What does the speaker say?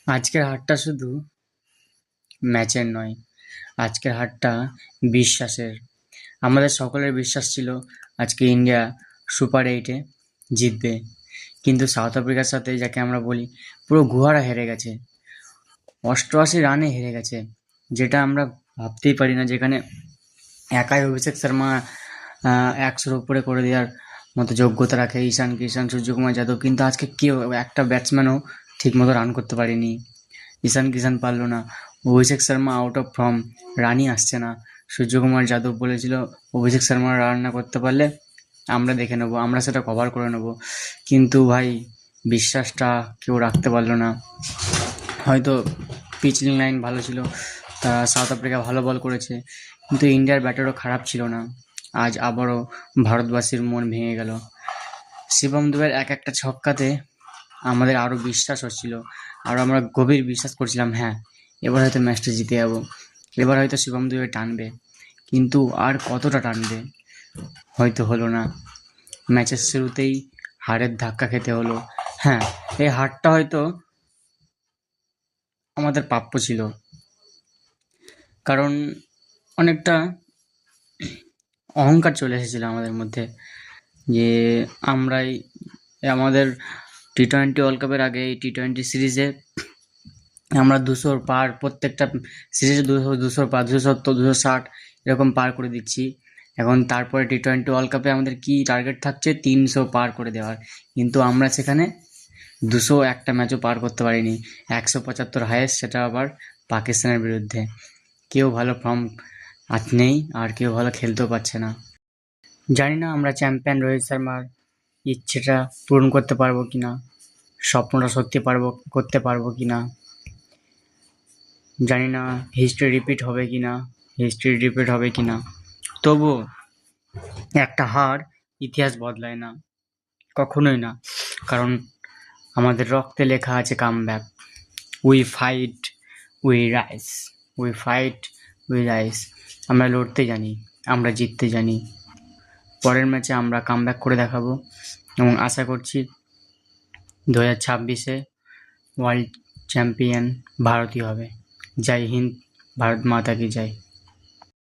আজকের হারটা শুধু ম্যাচের নয়, আজকের হারটা বিশ্বাসের। আমাদের সকলের বিশ্বাস ছিল আজকে ইন্ডিয়া সুপার এইটে জিতবে, কিন্তু সাউথ আফ্রিকার সাথে, যাকে আমরা বলি, পুরো গুহারা হেরে গেছে। 88 রানে হেরে গেছে, যেটা আমরা ভাবতেই পারি না। যেখানে একাই অভিষেক শর্মা 100-র উপরে করে দেওয়ার মতো যোগ্যতা রাখে, ঈশান কিষান, সূর্যকুমার যাদব, কিন্তু আজকে কেউ একটা ব্যাটসম্যানও ঠিক মতো রান করতে পারেনি। ঈশান কিষান পারলো না, Abhishek Sharma out of form, রানই আসছে না। সূর্যকুমার যাদব বলেছিল অভিষেক শর্মা রান না করতে পারলে আমরা দেখে নেবো, আমরা সেটা কভার করে নেবো, কিন্তু ভাই বিশ্বাসটা কেউ রাখতে পারলো না। হয়তো পিচিং লাইন ভালো ছিল, তারা সাউথ আফ্রিকা ভালো বল করেছে, কিন্তু ইন্ডিয়ার ব্যাটারও খারাপ ছিল না। আজ আবারও ভারতবাসীর মন ভেঙে গেল। শিবম দুবের এক একটা ছক্কাতে আমাদের আরও বিশ্বাস হচ্ছিল, আর আমরা গভীর বিশ্বাস করছিলাম, হ্যাঁ এবার হয়তো ম্যাচটা জিতে যাবো, এবার হয়তো শিবম দুবে টানবে। কিন্তু আর কতটা টানবে, হয়তো হলো না। ম্যাচের শুরুতেই হারের ধাক্কা খেতে হলো। হ্যাঁ, এই হারটা হয়তো আমাদের প্রাপ্য ছিল, কারণ অনেকটা অহংকার চলে এসেছিল আমাদের মধ্যে, যে আমরাই আমাদের টি-20 ওয়ার্ল্ড কাপের আগে এই টি-20 সিরিজে আমরা 200 পার, প্রত্যেকটা সিরিজে 200 পার, 270, 260 এরকম পার করে দিচ্ছি। এখন তারপরে টি-20 ওয়ার্ল্ড কাপে আমাদের কি টার্গেট থাকছে, 300 পার করে দেওয়ার, কিন্তু আমরা সেখানে 200 একটা ম্যাচও পার করতে পারিনি। 175 হায়েস্ট, সেটা আবার পাকিস্তানের বিরুদ্ধে। কেউ ভালো ফর্ম নেই, আর কেউ ভালো খেলতেও পারছে না। জানি না আমরা চ্যাম্পিয়ন রোহিত শর্মার ইচ্ছেটা পূরণ করতে পারবো কিনা, স্বপ্নটা সত্যি করতে পারবো কিনা। জানি না হিস্ট্রি রিপিট হবে কিনা। তবুও একটা হার ইতিহাস বদলায় না, কখনোই না। কারণ আমাদের রক্তে লেখা আছে comeback. We fight, we rise. We fight, we rise. আমরা লড়তে জানি, আমরা জিততে জানি। পরের ম্যাচে আমরা কামব্যাক করে দেখাবো, এবং আশা করছি 2026-এ ওয়ার্ল্ড চ্যাম্পিয়ন ভারতই হবে। জয় হিন্দ, ভারত মাতা কি জয়।